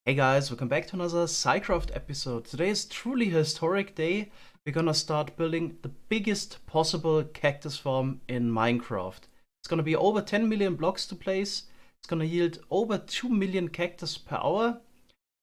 Hey guys, welcome back to another SciCraft episode. Today is truly a historic day. We're gonna start building the biggest possible cactus farm in Minecraft. It's gonna be over 10 million blocks to place. It's gonna yield over 2 million cactus per hour,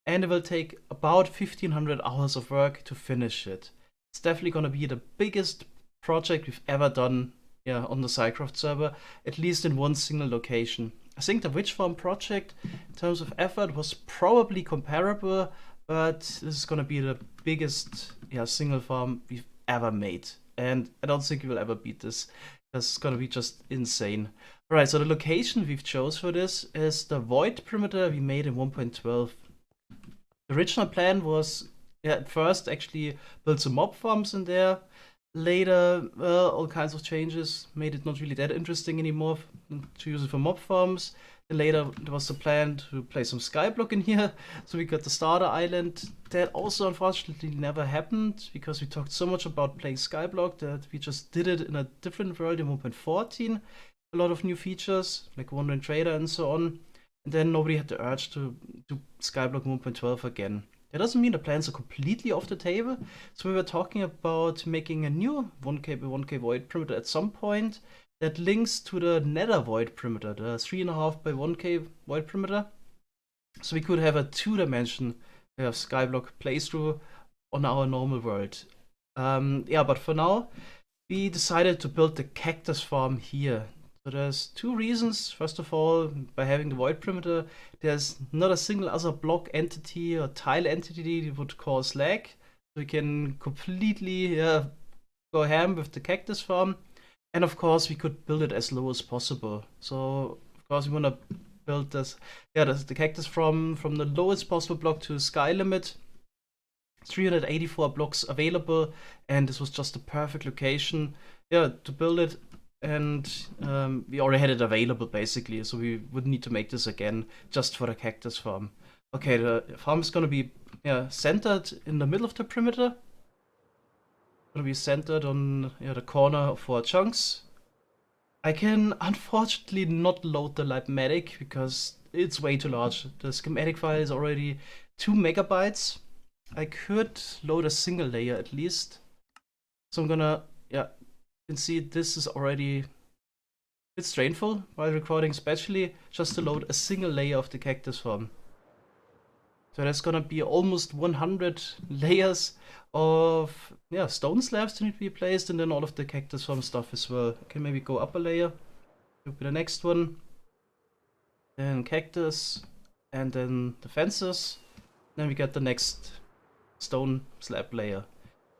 and it will take about 1500 hours of work to finish it. It's definitely gonna be the biggest project we've ever done, on the SciCraft server, at least in one single location. I think the witch farm project, in terms of effort, was probably comparable, but this is gonna be the biggest, single farm we've ever made, and I don't think we will ever beat this. That's gonna be just insane. All right, so the location we've chose for this is the void perimeter we made in 1.12. The original plan was, at first actually build some mob farms in there. Later, all kinds of changes made it not really that interesting anymore to use it for mob farms. Then later, there was the plan to place some skyblock in here, so we got the starter island. That also unfortunately never happened because we talked so much about playing skyblock that we just did it in a different world in 1.14. A lot of new features like Wandering Trader and so on. And then nobody had the urge to do skyblock 1.12 again. That doesn't mean the plans are completely off the table. So we were talking about making a new 1K by 1K void perimeter at some point that links to the nether void perimeter, the 3.5 by 1K void perimeter. So we could have a two-dimension skyblock playthrough on our normal world. But for now, we decided to build the cactus farm here. So there's two reasons. First of all, by having the void perimeter, there's not a single other block entity or tile entity that would cause lag. So we can completely go ham with the cactus farm. And of course, we could build it as low as possible. So of course, we want to build this, the cactus from the lowest possible block to sky limit. 384 blocks available, and this was just the perfect location, to build it. And we already had it available basically, so we wouldn't need to make this again just for the cactus farm. Okay, the farm is gonna be centered in the middle of the perimeter. Gonna be centered on the corner of 4 chunks. I can unfortunately not load the Libmatic because it's way too large. The schematic file is already 2 megabytes. I could load a single layer at least. So I'm gonna, you can see this is already a bit strainful while recording, especially just to load a single layer of the cactus farm. So there's gonna be almost 100 layers of stone slabs to need to be placed, and then all of the cactus farm stuff as well. I can maybe go up a layer, look at the next one, then cactus, and then the fences. Then we get the next stone slab layer.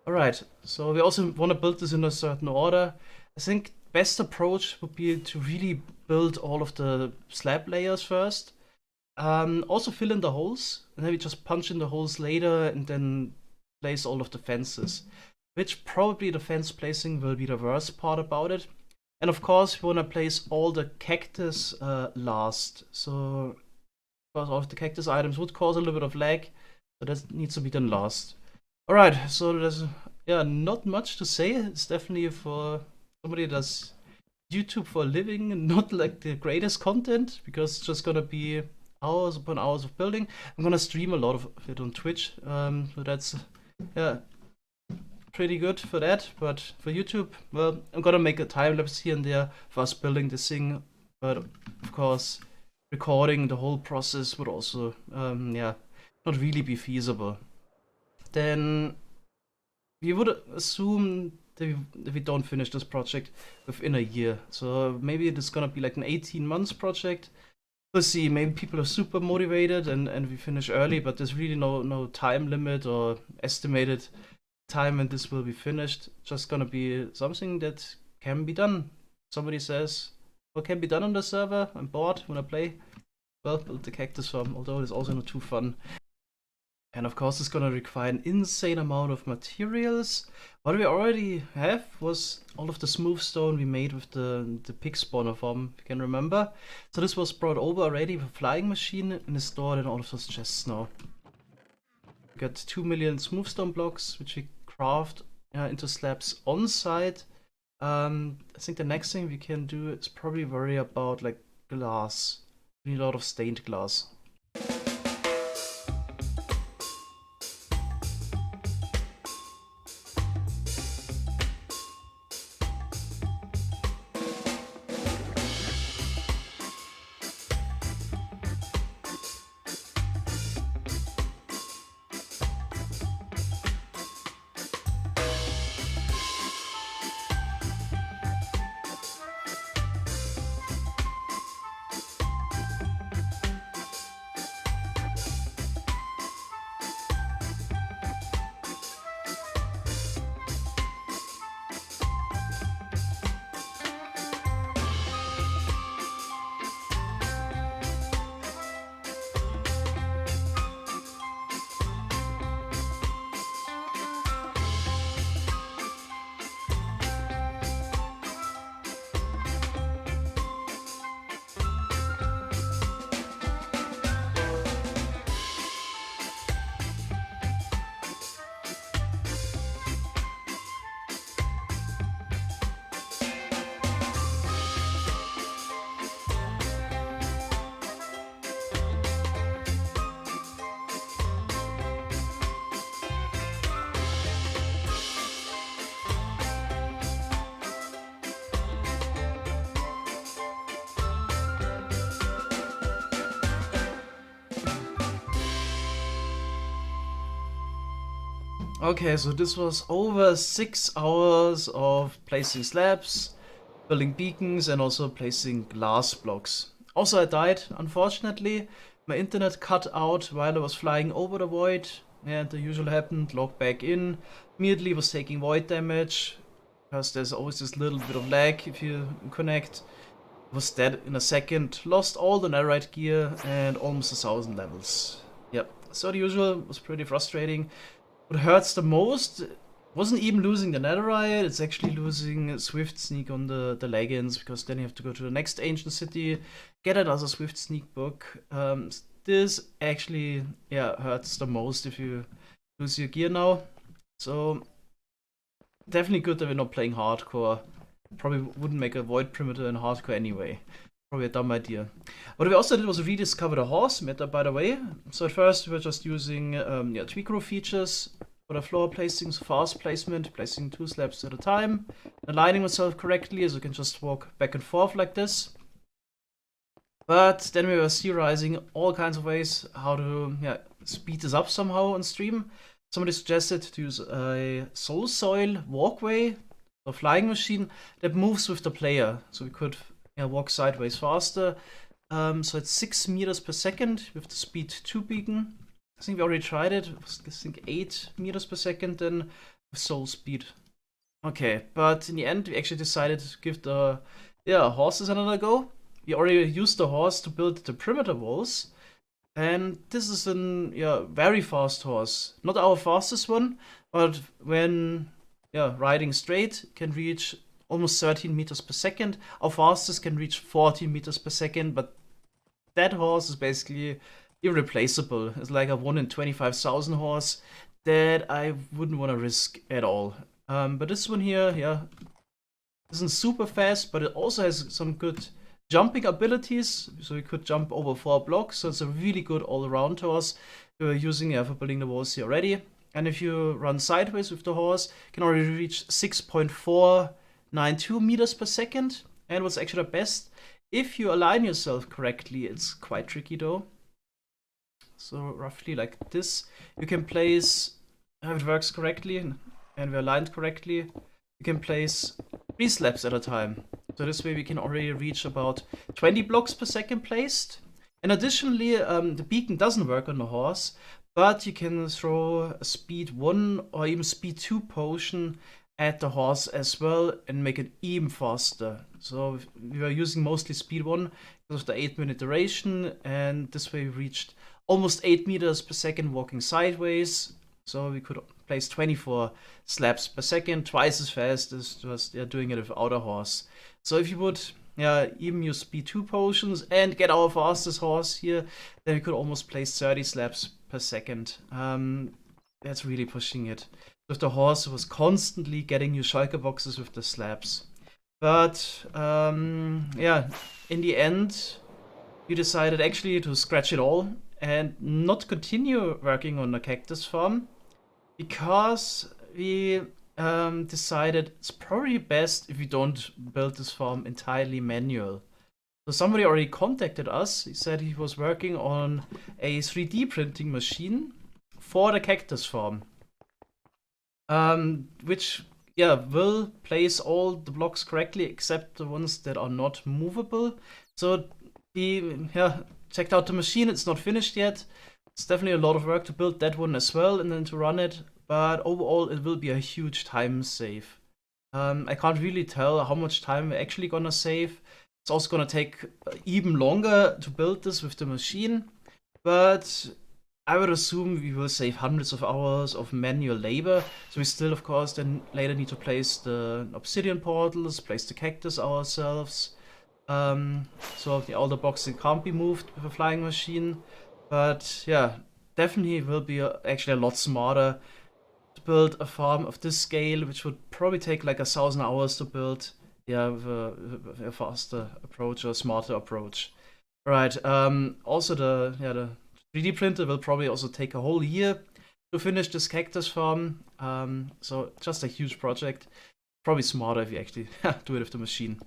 Alright, so we also want to build this in a certain order. I think best approach would be to really build all of the slab layers first. Also fill in the holes, and then we just punch in the holes later and then place all of the fences. Which probably the fence placing will be the worst part about it. And of course we want to place all the cactus last. So because all of the cactus items would cause a little bit of lag, so that needs to be done last. Alright, so there's not much to say. It's definitely for somebody that does YouTube for a living, not like the greatest content, because it's just gonna be hours upon hours of building. I'm gonna stream a lot of it on Twitch, so that's pretty good for that. But for YouTube, well, I'm gonna make a time lapse here and there for us building this thing. But of course, recording the whole process would also not really be feasible. Then we would assume that we don't finish this project within a year. So maybe it's gonna be like an 18 months project. We'll see, maybe people are super motivated and we finish early, but there's really no time limit or estimated time when this will be finished. Just gonna be something that can be done. Somebody says, what can be done on the server? I'm bored, wanna play? Well, build the cactus farm, although it's also not too fun. And of course it's gonna require an insane amount of materials. What we already have was all of the smooth stone we made with the pig spawner farm, if you can remember. So this was brought over already with a flying machine and is stored in all of those chests now. We got 2 million smooth stone blocks, which we craft into slabs on site. I think the next thing we can do is probably worry about like glass. We need a lot of stained glass. Okay, so this was over 6 hours of placing slabs, building beacons, and also placing glass blocks. Also, I died, unfortunately. My internet cut out while I was flying over the void, and the usual happened, logged back in, immediately was taking void damage, because there's always this little bit of lag if you connect. Was dead in a second, lost all the netherite gear, and almost 1,000 levels. Yep, so the usual was pretty frustrating. What hurts the most wasn't even losing the netherite, it's actually losing Swift Sneak on the leggings, because then you have to go to the next ancient city, get another Swift Sneak book. This actually, yeah, hurts the most if you lose your gear now. So, definitely good that we're not playing hardcore. Probably wouldn't make a void perimeter in hardcore anyway. Probably a dumb idea. What we also did was rediscover the horse meta, by the way. So at first we were just using tweak features for the floor placing, so fast placement, placing 2 slabs at a time, aligning myself correctly so you can just walk back and forth like this. But then we were theorizing all kinds of ways how to speed this up somehow on stream. Somebody suggested to use a soul soil walkway, a flying machine that moves with the player, so we could walk sideways faster. So it's 6 meters per second with the speed 2 beacon. I think we already tried it. It was, I think, 8 meters per second then with soul speed. Okay, but in the end we actually decided to give the horses another go. We already used the horse to build the perimeter walls. And this is a very fast horse. Not our fastest one, but when riding straight can reach almost 13 meters per second. Our fastest can reach 14 meters per second, but that horse is basically irreplaceable. It's like a 1 in 25,000 horse that I wouldn't want to risk at all. But this one here, isn't super fast, but it also has some good jumping abilities, so we could jump over 4 blocks, so it's a really good all-around horse. We were using it for building the walls here already. And if you run sideways with the horse, you can already reach 6.492 meters per second. And what's actually the best, if you align yourself correctly, it's quite tricky though. So roughly like this, you can place, if it works correctly and we're aligned correctly, you can place 3 slabs at a time. So this way we can already reach about 20 blocks per second placed. And additionally, the beacon doesn't work on the horse, but you can throw a speed 1 or even speed 2 potion at the horse as well and make it even faster. So we were using mostly speed 1 because of the 8-minute duration, and this way we reached almost 8 meters per second walking sideways. So we could place 24 slabs per second, twice as fast as just doing it without a horse. So if you would even use speed 2 potions and get our fastest horse here, then we could almost place 30 slabs per second. That's really pushing it. With the horse, it was constantly getting new shulker boxes with the slabs. But in the end, we decided actually to scratch it all and not continue working on the cactus farm, because we decided it's probably best if we don't build this farm entirely manual. So somebody already contacted us. He said he was working on a 3D printing machine for the cactus farm, which will place all the blocks correctly except the ones that are not movable. So we checked out the machine. It's not finished yet. It's definitely a lot of work to build that one as well and then to run it. But overall, it will be a huge time save. I can't really tell how much time we're actually gonna save. It's also gonna take even longer to build this with the machine. But I would assume we will save hundreds of hours of manual labor. So we still, of course, then later need to place the obsidian portals, place the cactus ourselves. So all the boxes can't be moved with a flying machine. But yeah, definitely will be actually a lot smarter to build a farm of this scale, which would probably take like 1,000 hours to build. Yeah, with a faster approach or a smarter approach. Right. Also the 3D printer will probably also take a whole year to finish this cactus farm. So just a huge project. Probably smarter if you actually do it with the machine.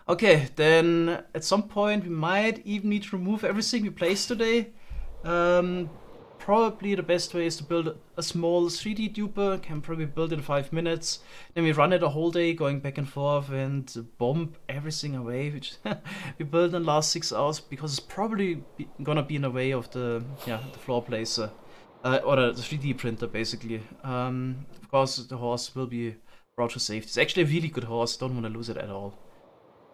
Okay, then at some point we might even need to remove everything we placed today. probably the best way is to build a small 3D duper, can probably build in 5 minutes. Then we run it a whole day, going back and forth and bomb everything away, which we built in the last 6 hours, because it's probably gonna be in the way of the floor placer. Or the 3D printer, basically. Of course, the horse will be brought to safety. It's actually a really good horse, don't want to lose it at all.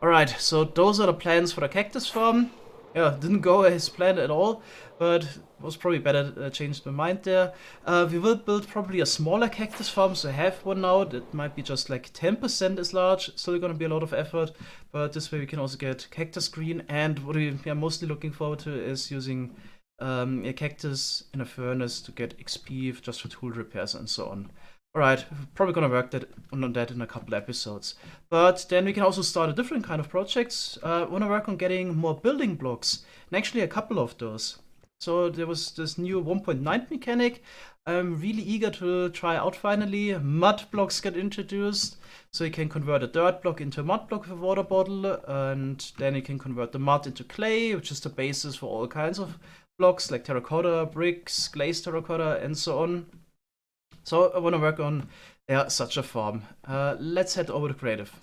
Alright, so those are the plans for the cactus farm. Yeah, didn't go as planned at all, but was probably better changed my mind there. We will build probably a smaller cactus farm, so I have one now that might be just like 10% as large. Still gonna be a lot of effort, but this way we can also get cactus green. And what we are mostly looking forward to is using a cactus in a furnace to get XP just for tool repairs and so on. Alright, probably gonna work on that in a couple episodes. But then we can also start a different kind of projects. Wanna work on getting more building blocks, and actually a couple of those. So there was this new 1.9 mechanic. I'm really eager to try out finally. Mud blocks get introduced, so you can convert a dirt block into a mud block with a water bottle, and then you can convert the mud into clay, which is the basis for all kinds of blocks like terracotta, bricks, glazed terracotta, and so on. So I want to work on such a farm. Let's head over to creative.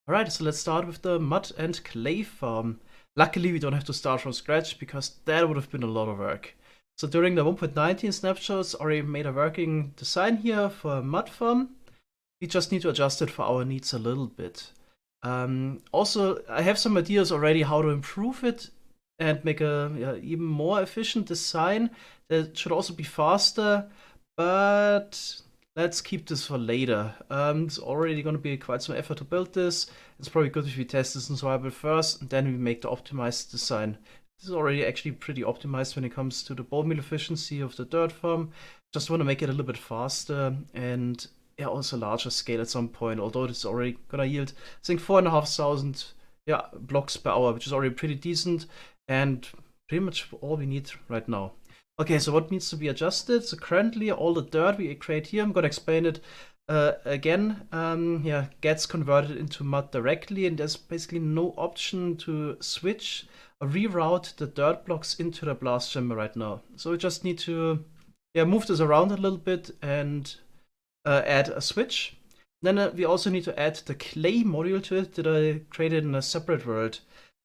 Alright, so let's start with the mud and clay farm. Luckily we don't have to start from scratch, because that would have been a lot of work. So during the 1.19 snapshots, already made a working design here for a mud farm. We just need to adjust it for our needs a little bit. Also, I have some ideas already how to improve it and make a even more efficient design that should also be faster. But let's keep this for later. It's already going to be quite some effort to build this. It's probably good if we test this in survival first, and then we make the optimized design. This is already actually pretty optimized when it comes to the bone meal efficiency of the dirt farm. Just want to make it a little bit faster and also larger scale at some point, although it's already going to yield, I think, 4,500 blocks per hour, which is already pretty decent and pretty much all we need right now. Okay, so what needs to be adjusted? So currently all the dirt we create here, I'm gonna explain it again, gets converted into mud directly, and there's basically no option to switch or reroute the dirt blocks into the blast chamber right now. So we just need to move this around a little bit and add a switch. Then we also need to add the clay module to it that I created in a separate world.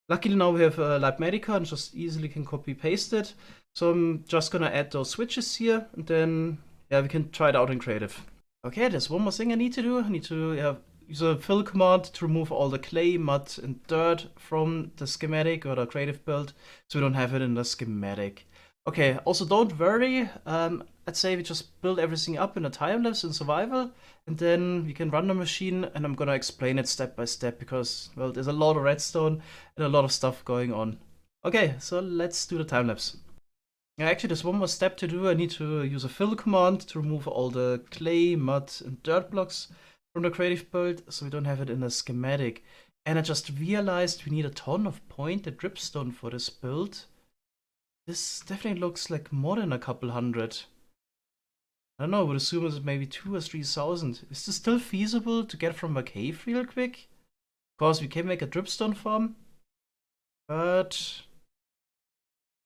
Luckily now we have Libmedica and just easily can copy paste it. So I'm just gonna add those switches here, and then we can try it out in creative. Okay, there's one more thing I need to do. I need to use a fill command to remove all the clay, mud, and dirt from the schematic or the creative build, so we don't have it in the schematic. Okay, also don't worry. Let's say we just build everything up in a time lapse in survival, and then we can run the machine, and I'm gonna explain it step by step, because, well, there's a lot of redstone and a lot of stuff going on. Okay, so let's do the time lapse. Actually, there's one more step to do. I need to use a fill command to remove all the clay, mud, and dirt blocks from the creative build, so we don't have it in the schematic. And I just realized we need a ton of pointed dripstone for this build. This definitely looks like more than a couple hundred. I don't know, I would assume it's maybe 2,000 or 3,000. Is this still feasible to get from a cave real quick? Of course, we can make a dripstone farm, but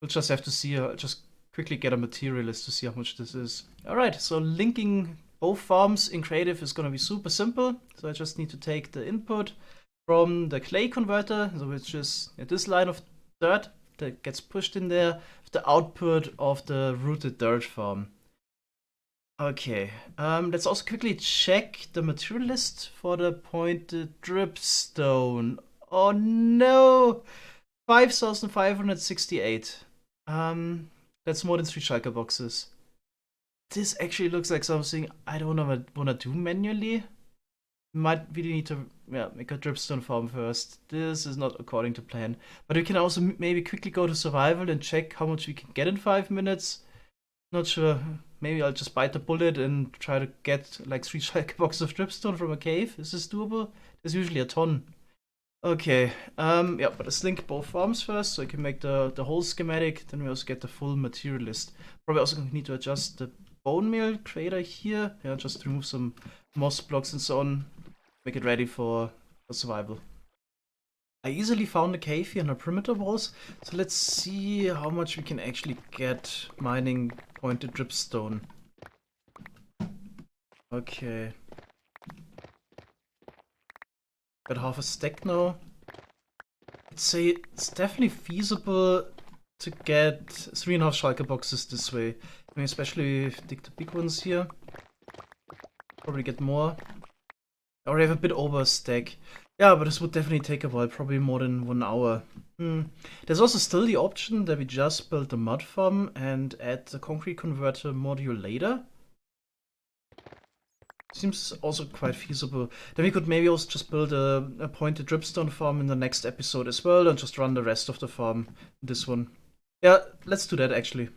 we'll just have to see. I'll just quickly get a materialist to see how much this is. Alright, so linking both farms in creative is going to be super simple. So I just need to take the input from the clay converter, which is this line of dirt that gets pushed in there, with the output of the rooted dirt farm. Okay, let's also quickly check the material list for the pointed dripstone. Oh no! 5,568. That's more than 3 shulker boxes. This actually looks like something I don't want to do manually. Might really need to make a dripstone farm first. This is not according to plan. But we can also maybe quickly go to survival and check how much we can get in 5 minutes. Not sure. Maybe I'll just bite the bullet and try to get like 3 shulker boxes of dripstone from a cave. Is this doable? There's usually a ton. Okay, but let's link both farms first, so I can make the whole schematic, then we also get the full material list. Probably also need to adjust the bone meal creator here, just remove some moss blocks and so on, make it ready for survival. I easily found a cave here on the perimeter walls, so let's see how much we can actually get mining pointed dripstone. Okay. Got half a stack now. I'd say it's definitely feasible to get 3.5 shulker boxes this way. I mean, especially if you dig the big ones here. Probably get more. I already have a bit over a stack. Yeah, but this would definitely take a while, probably more than 1 hour. There's also still the option that we just build the mud farm and add the concrete converter module later. Seems also quite feasible. Then we could maybe also just build a pointed dripstone farm in the next episode as well and just run the rest of the farm in this one. Yeah, let's do that actually.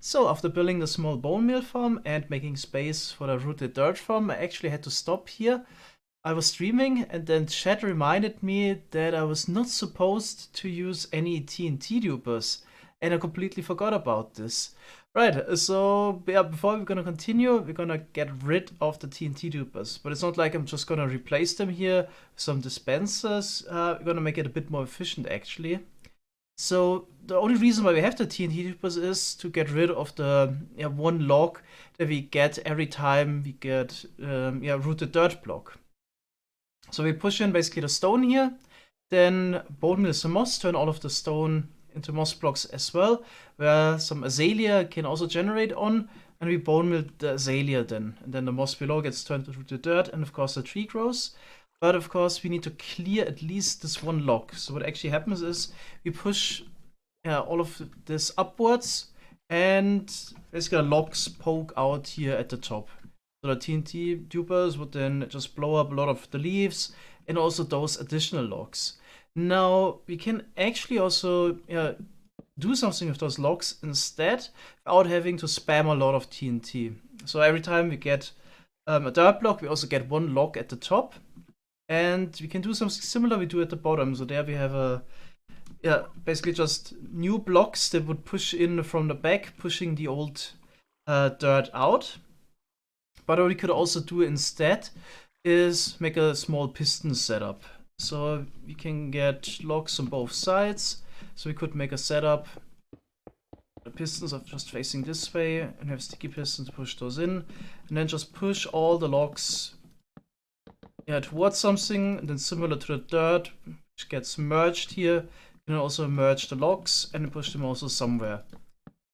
So after building the small bone meal farm and making space for the rooted dirt farm, I actually had to stop here. I was streaming and then chat reminded me that I was not supposed to use any TNT dupers, and I completely forgot about this. Right, so yeah, before we're gonna continue, we're gonna get rid of the TNT dupers, but it's not like I'm just gonna replace them here with some dispensers. We're gonna make it a bit more efficient actually. So the only reason why we have the TNT dupers is to get rid of the 1 log that we get every time we get rooted dirt block. So we push in basically the stone here, then bone meal some moss, turn all of the stone into moss blocks as well, where some azalea can also generate on, and we bone meal the azalea then. And then the moss below gets turned into rooted dirt, and of course the tree grows. But of course, we need to clear at least this 1 log. So what actually happens is we push all of this upwards, and basically logs poke out here at the top. So the TNT dupers would then just blow up a lot of the leaves and also those additional logs. Now we can actually also do something with those logs instead without having to spam a lot of TNT. So every time we get a dirt block, we also get 1 log at the top. And we can do something similar we do at the bottom. So there we have basically just new blocks that would push in from the back, pushing the old dirt out. But what we could also do instead is make a small piston setup. So we can get logs on both sides. So we could make a setup. The pistons are just facing this way and have sticky pistons to push those in. And then just push all the logs towards something, and then similar to the dirt, which gets merged here, you can also merge the logs and push them also somewhere.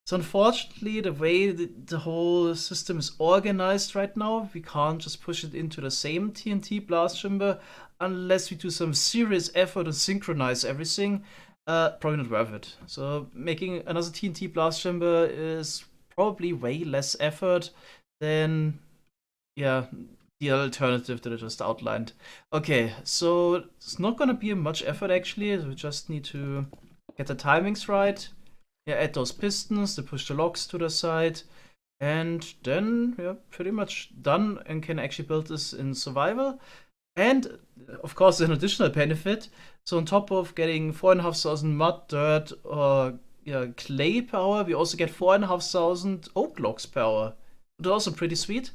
So unfortunately, the way the whole system is organized right now, we can't just push it into the same TNT blast chamber unless we do some serious effort to synchronize everything. Probably not worth it. So making another TNT blast chamber is probably way less effort than the alternative that I just outlined. Okay, so it's not gonna be much effort actually. We just need to get the timings right. Add those pistons to push the logs to the side. And then we're pretty much done and can actually build this in survival. And of course, an additional benefit. So on top of getting 4,500 mud, dirt, or clay power, we also get 4,500 oak logs per hour. That's also pretty sweet.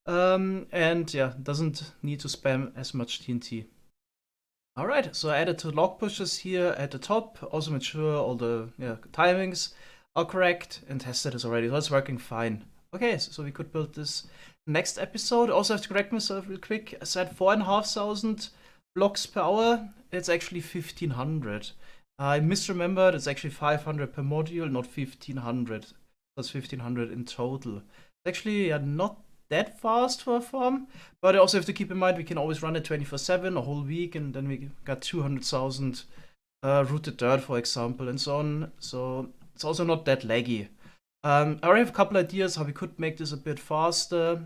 And doesn't need to spam as much TNT. Alright, so I added 2 log pushes here at the top. Also made sure all the timings are correct and tested this already. So it's working fine. Okay, so we could build this next episode. Also have to correct myself real quick. I said 4,500 blocks per hour. It's actually 1,500. I misremembered, it's actually 500 per module, not 1500. That's 1500 in total. It's actually not that fast for a farm, but I also have to keep in mind we can always run it 24/7 a whole week, and then we got 200,000 rooted dirt, for example, and so on. So it's also not that laggy. I already have a couple ideas how we could make this a bit faster.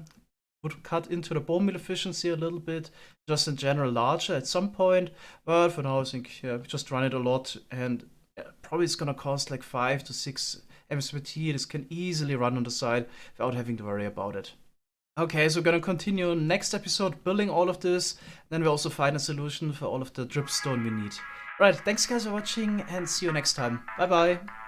Would cut into the bone meal efficiency a little bit, just in general larger at some point. But for now, I think we just run it a lot, and probably it's gonna cost like 5 to 6 MSPT. This can easily run on the side without having to worry about it. Okay, so we're gonna continue next episode building all of this. Then we also find a solution for all of the dripstone we need. Right, thanks guys for watching, and see you next time. Bye bye.